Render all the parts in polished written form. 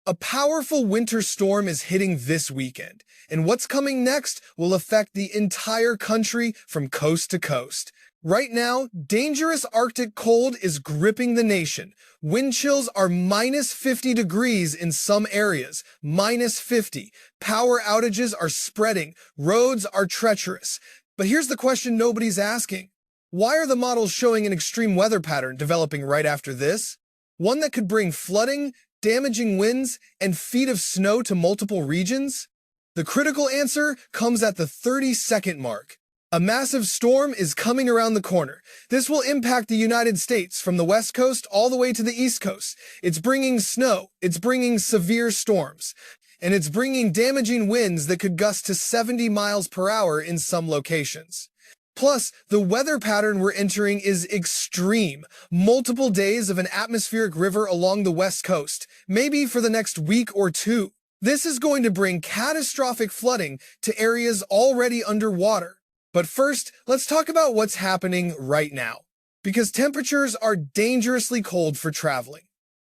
A powerful winter storm is hitting this weekend, and what's coming next will affect the entire country from coast to coast. Right now, dangerous Arctic cold is gripping the nation. Wind chills are minus 50 degrees in some areas, minus 50. Power outages are spreading, roads are treacherous. But here's the question nobody's asking. Why are the models showing an extreme weather pattern developing right after this? One that could bring flooding, damaging winds, and feet of snow to multiple regions? The critical answer comes at the 30-second mark. A massive storm is coming around the corner. This will impact the United States from the West Coast all the way to the East Coast. It's bringing snow, it's bringing severe storms, and it's bringing damaging winds that could gust to 70 miles per hour in some locations. Plus, the weather pattern we're entering is extreme. Multiple days of an atmospheric river along the West Coast, maybe for the next week or two. This is going to bring catastrophic flooding to areas already underwater. But first, let's talk about what's happening right now, because temperatures are dangerously cold for traveling.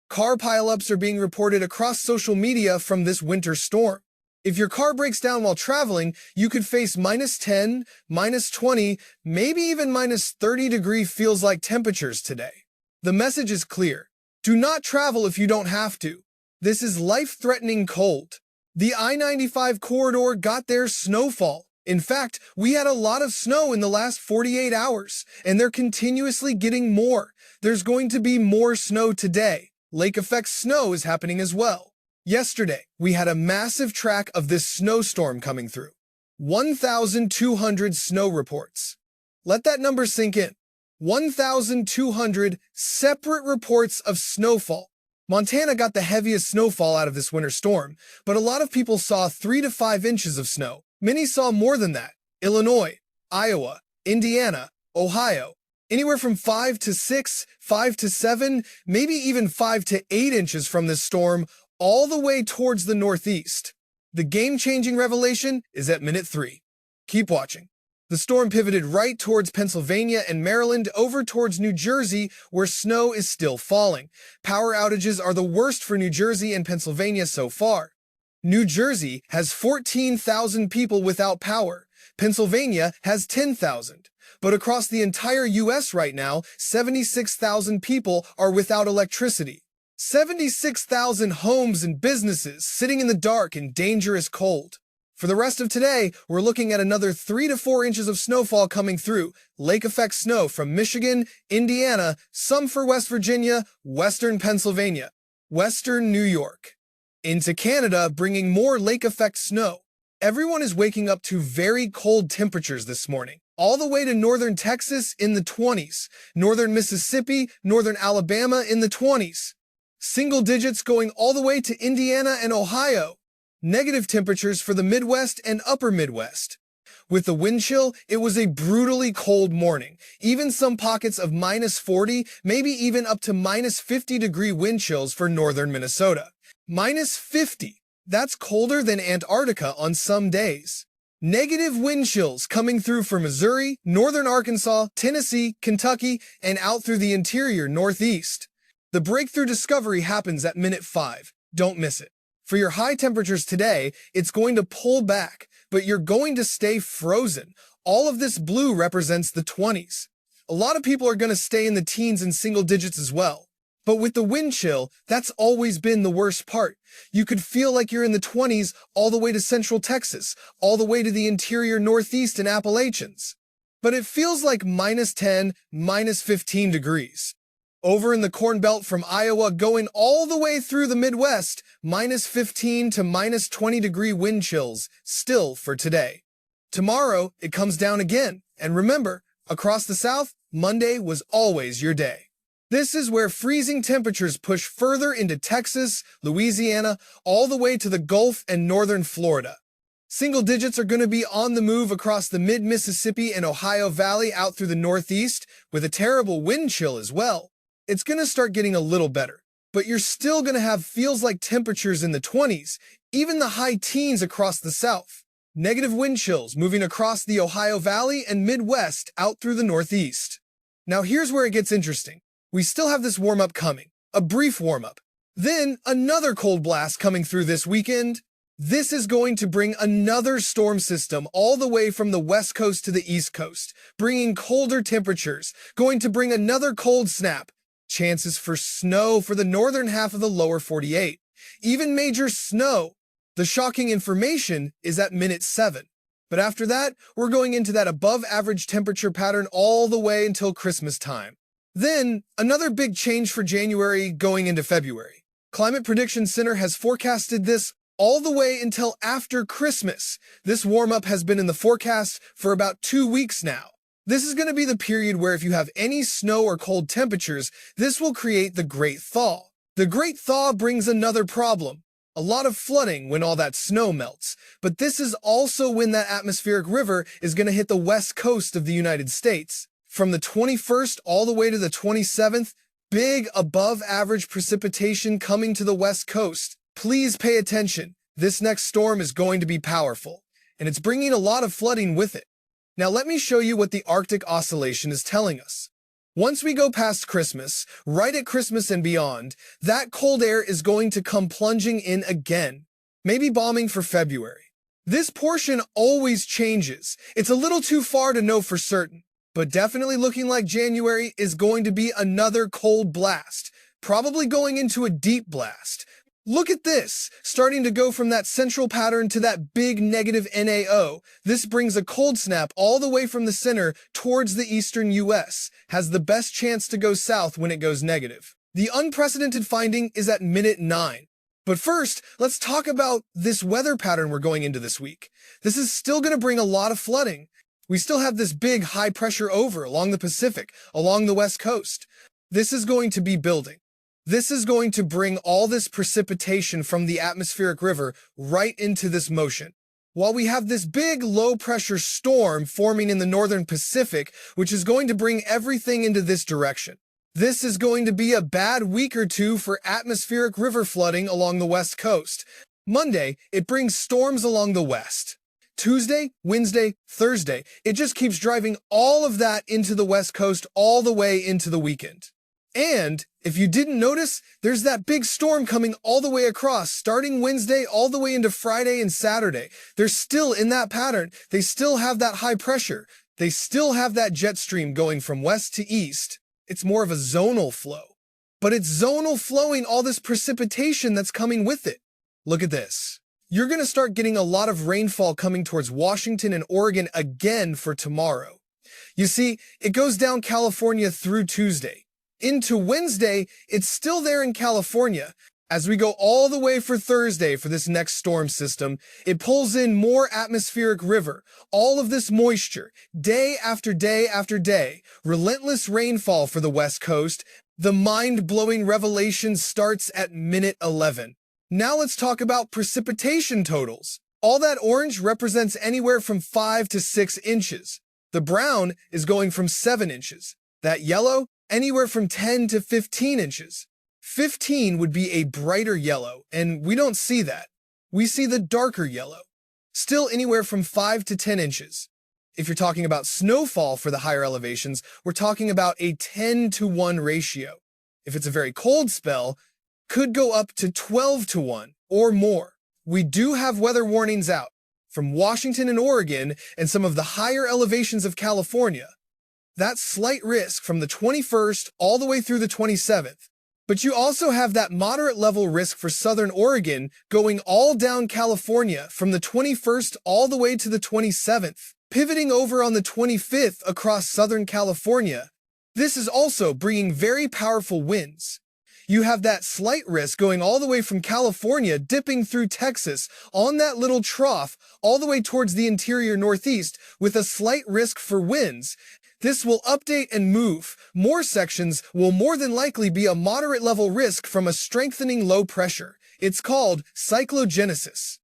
Car pileups are being reported across social media from this winter storm. If your car breaks down while traveling, you could face minus 10, minus 20, maybe even minus 30-degree feels-like temperatures today. The message is clear. Do not travel if you don't have to. This is life-threatening cold. The I-95 corridor got their snowfall. In fact, we had a lot of snow in the last 48 hours, and they're continuously getting more. There's going to be more snow today. Lake effect snow is happening as well. Yesterday, we had a massive track of this snowstorm coming through. 1,200 snow reports. Let that number sink in. 1,200 separate reports of snowfall. Montana got the heaviest snowfall out of this winter storm, but a lot of people saw 3 to 5 inches of snow. Many saw more than that. Illinois, Iowa, Indiana, Ohio. Anywhere from 5 to 6, 5 to 7, maybe even 5 to 8 inches from this storm, all the way towards the northeast. The game-changing revelation is at minute 3. Keep watching. The storm pivoted right towards Pennsylvania and Maryland over towards New Jersey, where snow is still falling. Power outages are the worst for New Jersey and Pennsylvania so far. New Jersey has 14,000 people without power. Pennsylvania has 10,000. But across the entire U.S. right now, 76,000 people are without electricity. 76,000 homes and businesses sitting in the dark and dangerous cold. For the rest of today, we're looking at another 3 to 4 inches of snowfall coming through. Lake effect snow from Michigan, Indiana, some for West Virginia, western Pennsylvania, western New York. Into Canada, bringing more lake effect snow. Everyone is waking up to very cold temperatures this morning. All the way to northern Texas in the 20s, northern Mississippi, northern Alabama in the 20s. Single digits going all the way to Indiana and Ohio. Negative temperatures for the Midwest and upper Midwest. With the wind chill, it was a brutally cold morning. Even some pockets of minus 40, maybe even up to minus 50-degree wind chills for northern Minnesota. Minus 50. That's colder than Antarctica on some days. Negative wind chills coming through for Missouri, northern Arkansas, Tennessee, Kentucky, and out through the interior northeast. The breakthrough discovery happens at minute 5. Don't miss it. For your high temperatures today, it's going to pull back, but you're going to stay frozen. All of this blue represents the 20s. A lot of people are going to stay in the teens and single digits as well. But with the wind chill, that's always been the worst part. You could feel like you're in the 20s all the way to central Texas, all the way to the interior northeast and Appalachians. But it feels like minus 10, minus 15 degrees. Over in the Corn Belt from Iowa going all the way through the Midwest, minus 15 to minus 20-degree wind chills, still for today. Tomorrow, it comes down again. And remember, across the South, Monday was always your day. This is where freezing temperatures push further into Texas, Louisiana, all the way to the Gulf and northern Florida. Single digits are going to be on the move across the mid-Mississippi and Ohio Valley out through the northeast, with a terrible wind chill as well. It's going to start getting a little better, but you're still going to have feels-like temperatures in the 20s, even the high teens across the South. Negative wind chills moving across the Ohio Valley and Midwest out through the northeast. Now here's where it gets interesting. We still have this warm-up coming, a brief warm-up. Then another cold blast coming through this weekend. This is going to bring another storm system all the way from the west coast to the east coast, bringing colder temperatures, going to bring another cold snap. Chances for snow for the northern half of the lower 48. Even major snow. The shocking information is at minute 7. But after that, we're going into that above average temperature pattern all the way until Christmas time. Then, another big change for January going into February. Climate Prediction Center has forecasted this all the way until after Christmas. This warm-up has been in the forecast for about 2 weeks now. This is going to be the period where if you have any snow or cold temperatures, this will create the Great Thaw. The Great Thaw brings another problem. A lot of flooding when all that snow melts. But this is also when that atmospheric river is going to hit the west coast of the United States. From the 21st all the way to the 27th, big above average precipitation coming to the west coast. Please pay attention. This next storm is going to be powerful, and it's bringing a lot of flooding with it. Now let me show you what the Arctic Oscillation is telling us. Once we go past Christmas, right at Christmas and beyond, that cold air is going to come plunging in again, maybe bombing for February. This portion always changes. It's a little too far to know for certain, but definitely looking like January is going to be another cold blast, probably going into a deep blast. Look at this, starting to go from that central pattern to that big negative NAO. This brings a cold snap all the way from the center towards the eastern US, has the best chance to go south when it goes negative. The unprecedented finding is at minute 9. But first, let's talk about this weather pattern we're going into this week. This is still going to bring a lot of flooding. We still have this big high pressure over along the Pacific, along the west coast. This is going to be building. This is going to bring all this precipitation from the atmospheric river right into this motion. While we have this big low-pressure storm forming in the northern Pacific, which is going to bring everything into this direction. This is going to be a bad week or two for atmospheric river flooding along the west coast. Monday, it brings storms along the west. Tuesday, Wednesday, Thursday, it just keeps driving all of that into the west coast all the way into the weekend. And if you didn't notice, there's that big storm coming all the way across, starting Wednesday all the way into Friday and Saturday. They're still in that pattern. They still have that high pressure. They still have that jet stream going from west to east. It's more of a zonal flow. But it's zonal flowing all this precipitation that's coming with it. Look at this. You're going to start getting a lot of rainfall coming towards Washington and Oregon again for tomorrow. You see, it goes down California through Tuesday. Into Wednesday, it's still there in California. As we go all the way for Thursday for this next storm system, it pulls in more atmospheric river, all of this moisture, day after day after day, relentless rainfall for the West Coast. The mind-blowing revelation starts at minute 11. Now let's talk about precipitation totals. All that orange represents anywhere from 5 to 6 inches. The brown is going from 7 inches. That yellow, anywhere from 10 to 15 inches. 15 would be a brighter yellow, and we don't see that. We see the darker yellow. Still anywhere from 5 to 10 inches. If you're talking about snowfall for the higher elevations, we're talking about a 10 to 1 ratio. If it's a very cold spell, could go up to 12 to 1 or more. We do have weather warnings out from Washington and Oregon and some of the higher elevations of California. That's slight risk from the 21st all the way through the 27th. But you also have that moderate level risk for southern Oregon going all down California from the 21st all the way to the 27th, pivoting over on the 25th across southern California. This is also bringing very powerful winds. You have that slight risk going all the way from California, dipping through Texas on that little trough all the way towards the interior northeast with a slight risk for winds. This will update and move. More sections will more than likely be a moderate level risk from a strengthening low pressure. It's called cyclogenesis.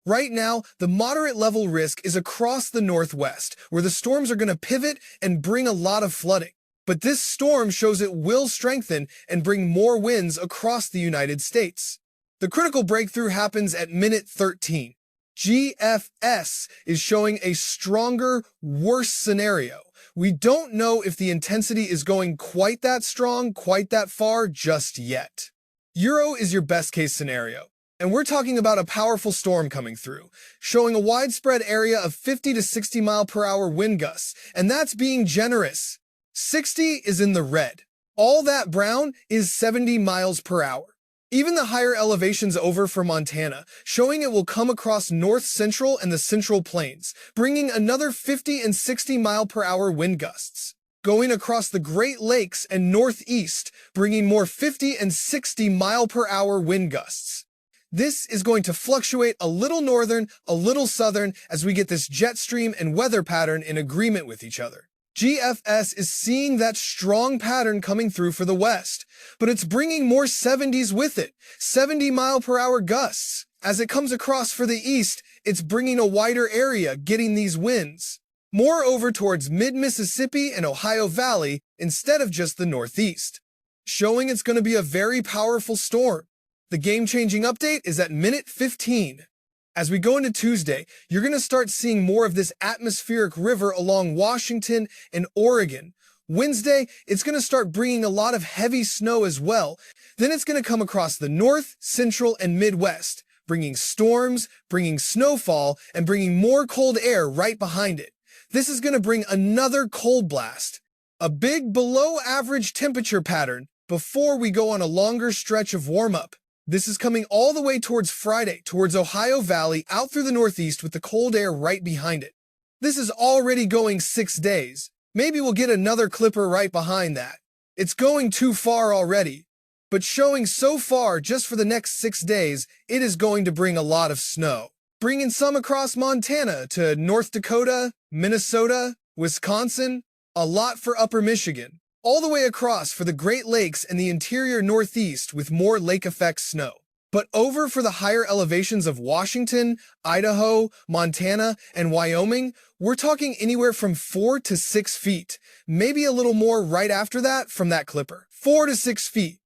Right now, the moderate level risk is across the northwest, where the storms are going to pivot and bring a lot of flooding. But this storm shows it will strengthen and bring more winds across the United States. The critical breakthrough happens at minute 13. GFS is showing a stronger, worse scenario. We don't know if the intensity is going quite that strong, quite that far just yet. Euro is your best case scenario, and we're talking about a powerful storm coming through, showing a widespread area of 50 to 60 mile per hour wind gusts, and that's being generous. 60 is in the red. All that brown is 70 miles per hour. Even the higher elevations over for Montana, showing it will come across north central and the central plains, bringing another 50 and 60 mile per hour wind gusts. Going across the Great Lakes and northeast, bringing more 50 and 60 mile per hour wind gusts. This is going to fluctuate a little northern, a little southern as we get this jet stream and weather pattern in agreement with each other. GFS is seeing that strong pattern coming through for the west, but it's bringing more 70s with it, 70 mile per hour gusts. As it comes across for the east, it's bringing a wider area, getting these winds. More over towards mid-Mississippi and Ohio Valley instead of just the northeast, showing it's going to be a very powerful storm. The game-changing update is at minute 15. As we go into Tuesday, you're going to start seeing more of this atmospheric river along Washington and Oregon. Wednesday, it's going to start bringing a lot of heavy snow as well. Then it's going to come across the north, central, and Midwest, bringing storms, bringing snowfall, and bringing more cold air right behind it. This is going to bring another cold blast, a big below-average temperature pattern before we go on a longer stretch of warm-up. This is coming all the way towards Friday, towards Ohio Valley, out through the northeast with the cold air right behind it. This is already going 6 days. Maybe we'll get another clipper right behind that. It's going too far already, but showing so far just for the next 6 days, it is going to bring a lot of snow. Bringing some across Montana to North Dakota, Minnesota, Wisconsin, a lot for Upper Michigan, all the way across for the Great Lakes and the interior northeast with more lake effect snow. But over for the higher elevations of Washington, Idaho, Montana, and Wyoming, we're talking anywhere from 4 to 6 feet, maybe a little more right after that from that clipper. 4 to 6 feet.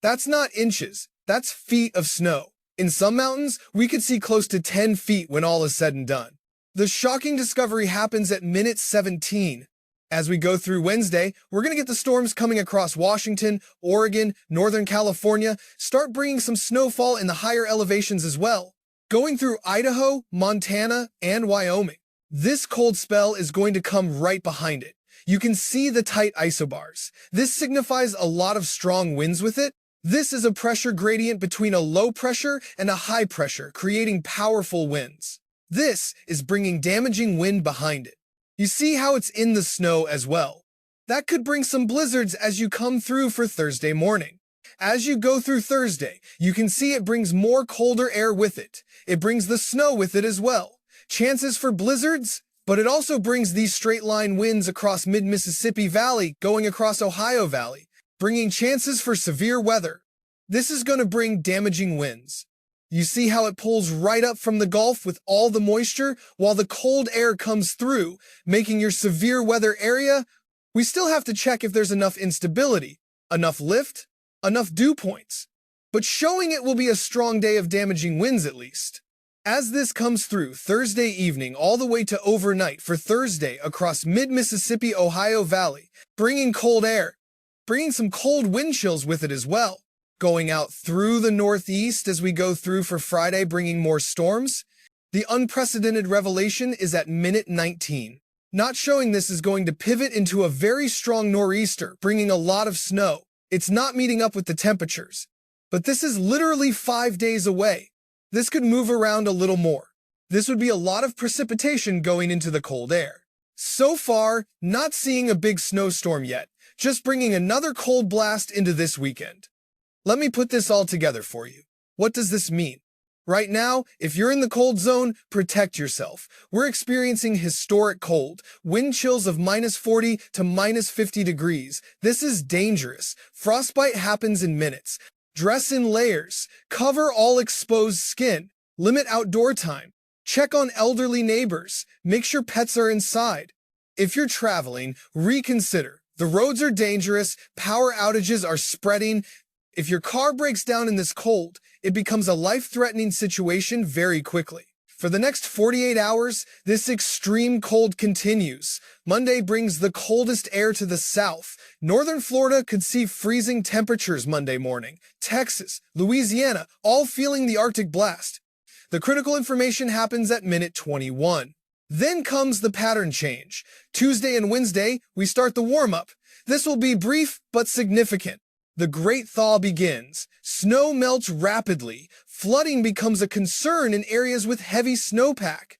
That's not inches, that's feet of snow. In some mountains, we could see close to 10 feet when all is said and done. The shocking discovery happens at minute 17. As we go through Wednesday, we're going to get the storms coming across Washington, Oregon, Northern California, start bringing some snowfall in the higher elevations as well. Going through Idaho, Montana, and Wyoming. This cold spell is going to come right behind it. You can see the tight isobars. This signifies a lot of strong winds with it. This is a pressure gradient between a low pressure and a high pressure, creating powerful winds. This is bringing damaging wind behind it. You see how it's in the snow as well. That could bring some blizzards as you come through for Thursday morning. As you go through Thursday, you can see it brings more colder air with it. It brings the snow with it as well. Chances for blizzards, but it also brings these straight line winds across mid-Mississippi Valley going across Ohio Valley, bringing chances for severe weather. This is going to bring damaging winds. You see how it pulls right up from the Gulf with all the moisture while the cold air comes through, making your severe weather area. We still have to check if there's enough instability, enough lift, enough dew points, but showing it will be a strong day of damaging winds at least. As this comes through Thursday evening all the way to overnight for Thursday across mid-Mississippi Ohio Valley, bringing cold air, bringing some cold wind chills with it as well. Going out through the northeast as we go through for Friday, bringing more storms. The unprecedented revelation is at minute 19. Not showing this is going to pivot into a very strong nor'easter, bringing a lot of snow. It's not meeting up with the temperatures. But this is literally 5 days away. This could move around a little more. This would be a lot of precipitation going into the cold air. So far, not seeing a big snowstorm yet, just bringing another cold blast into this weekend. Let me put this all together for you. What does this mean? Right now, if you're in the cold zone, protect yourself. We're experiencing historic cold, wind chills of -40 to -50 degrees. This is dangerous. Frostbite happens in minutes. Dress in layers. Cover all exposed skin. Limit outdoor time. Check on elderly neighbors. Make sure pets are inside. If you're traveling, reconsider. The roads are dangerous. Power outages are spreading. If your car breaks down in this cold, it becomes a life-threatening situation very quickly. For the next 48 hours, this extreme cold continues. Monday brings the coldest air to the south. Northern Florida could see freezing temperatures Monday morning. Texas, Louisiana, all feeling the Arctic blast. The critical information happens at minute 21. Then comes the pattern change. Tuesday and Wednesday, we start the warm-up. This will be brief but significant. The Great Thaw begins. Snow melts rapidly. Flooding becomes a concern in areas with heavy snowpack.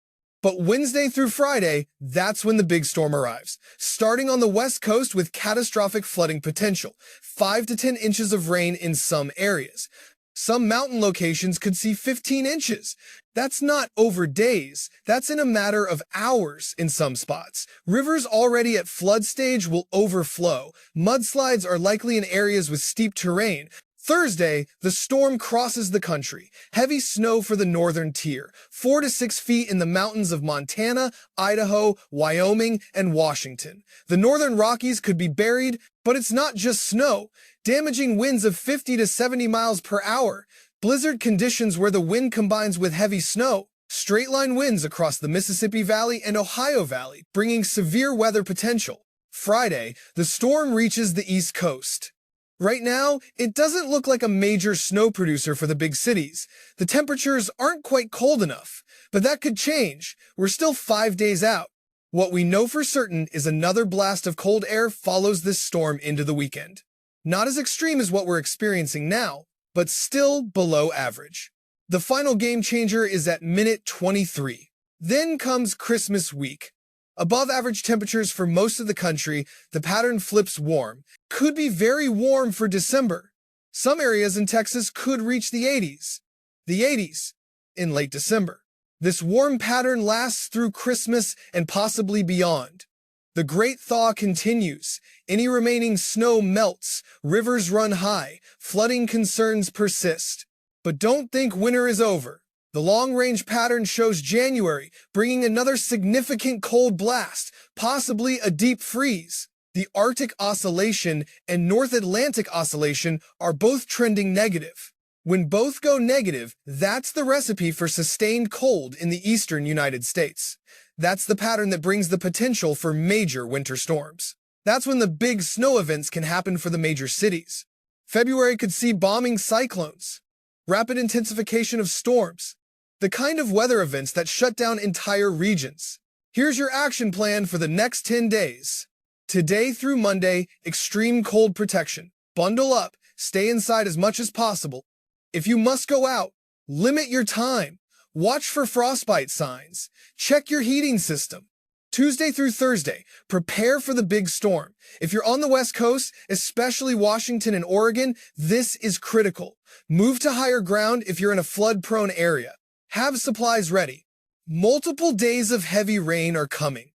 But Wednesday through Friday, that's when the big storm arrives. Starting on the west coast with catastrophic flooding potential, 5 to 10 inches of rain in some areas. Some mountain locations could see 15 inches. That's not over days. That's in a matter of hours in some spots. Rivers already at flood stage will overflow. Mudslides are likely in areas with steep terrain. Thursday, the storm crosses the country. Heavy snow for the northern tier, 4 to 6 feet in the mountains of Montana, Idaho, Wyoming, and Washington. The northern Rockies could be buried, but it's not just snow. Damaging winds of 50 to 70 miles per hour. Blizzard conditions where the wind combines with heavy snow. Straight-line winds across the Mississippi Valley and Ohio Valley, bringing severe weather potential. Friday, the storm reaches the East Coast. Right now, it doesn't look like a major snow producer for the big cities. The temperatures aren't quite cold enough, but that could change. We're still 5 days out. What we know for certain is another blast of cold air follows this storm into the weekend. Not as extreme as what we're experiencing now, but still below average. The final game changer is at minute 23. Then comes Christmas week. Above average temperatures for most of the country, the pattern flips warm. Could be very warm for December. Some areas in Texas could reach the 80s. The 80s in late December. This warm pattern lasts through Christmas and possibly beyond. The Great Thaw continues. Any remaining snow melts. Rivers run high. Flooding concerns persist. But don't think winter is over. The long-range pattern shows January, bringing another significant cold blast, possibly a deep freeze. The Arctic Oscillation and North Atlantic Oscillation are both trending negative. When both go negative, that's the recipe for sustained cold in the eastern United States. That's the pattern that brings the potential for major winter storms. That's when the big snow events can happen for the major cities. February could see bombing cyclones, rapid intensification of storms, the kind of weather events that shut down entire regions. Here's your action plan for the next 10 days. Today through Monday, extreme cold protection. Bundle up, stay inside as much as possible. If you must go out, limit your time. Watch for frostbite signs. Check your heating system. Tuesday through Thursday, prepare for the big storm. If you're on the West Coast, especially Washington and Oregon, this is critical. Move to higher ground if you're in a flood-prone area. Have supplies ready. Multiple days of heavy rain are coming.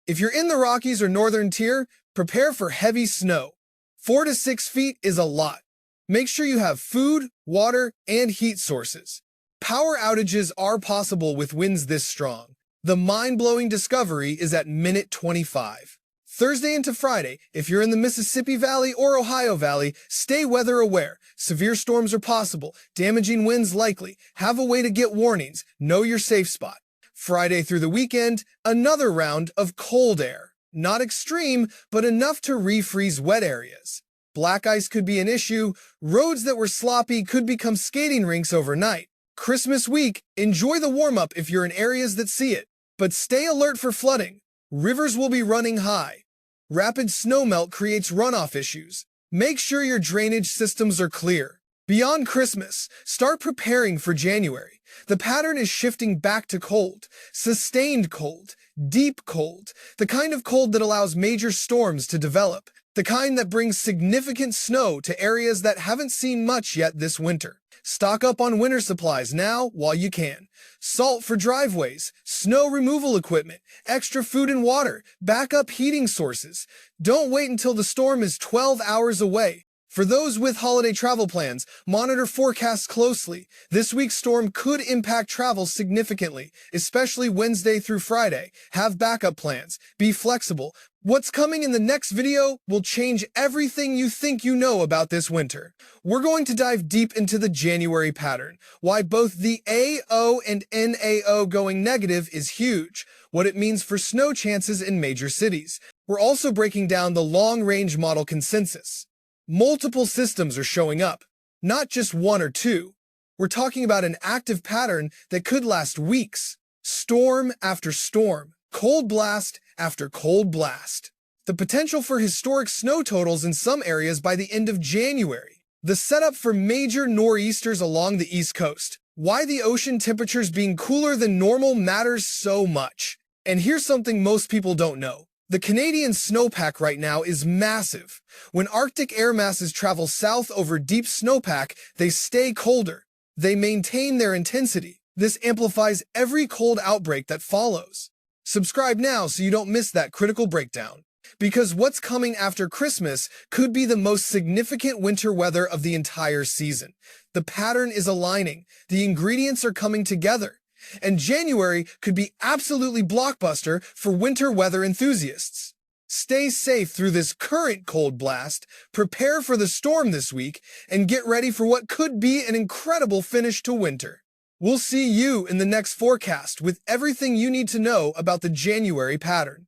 If you're in the Rockies or Northern Tier, prepare for heavy snow. 4 to 6 feet is a lot. Make sure you have food, water, and heat sources. Power outages are possible with winds this strong. The mind-blowing discovery is at minute 25. Thursday into Friday, if you're in the Mississippi Valley or Ohio Valley, stay weather aware. Severe storms are possible, damaging winds likely. Have a way to get warnings. Know your safe spot. Friday through the weekend, another round of cold air. Not extreme, but enough to refreeze wet areas. Black ice could be an issue. Roads that were sloppy could become skating rinks overnight. Christmas week, enjoy the warm-up if you're in areas that see it. But stay alert for flooding. Rivers will be running high. Rapid snowmelt creates runoff issues. Make sure your drainage systems are clear. Beyond Christmas, start preparing for January. The pattern is shifting back to cold. Sustained cold. Deep cold. The kind of cold that allows major storms to develop. The kind that brings significant snow to areas that haven't seen much yet this winter. Stock up on winter supplies now while you can. Salt for driveways, snow removal equipment, extra food and water, backup heating sources. Don't wait until the storm is 12 hours away. For those with holiday travel plans, monitor forecasts closely. This week's storm could impact travel significantly, especially Wednesday through Friday. Have backup plans. Be flexible. What's coming in the next video will change everything you think you know about this winter. We're going to dive deep into the January pattern, why both the AO and NAO going negative is huge, what it means for snow chances in major cities. We're also breaking down the long-range model consensus. Multiple systems are showing up, not just one or two. We're talking about an active pattern that could last weeks. Storm after storm, cold blast after cold blast. The potential for historic snow totals in some areas by the end of January. The setup for major nor'easters along the East Coast. Why the ocean temperatures being cooler than normal matters so much. And here's something most people don't know. The Canadian snowpack right now is massive. When Arctic air masses travel south over deep snowpack, they stay colder. They maintain their intensity. This amplifies every cold outbreak that follows. Subscribe now so you don't miss that critical breakdown. Because what's coming after Christmas could be the most significant winter weather of the entire season. The pattern is aligning. The ingredients are coming together. And January could be absolutely blockbuster for winter weather enthusiasts. Stay safe through this current cold blast, prepare for the storm this week, and get ready for what could be an incredible finish to winter. We'll see you in the next forecast with everything you need to know about the January pattern.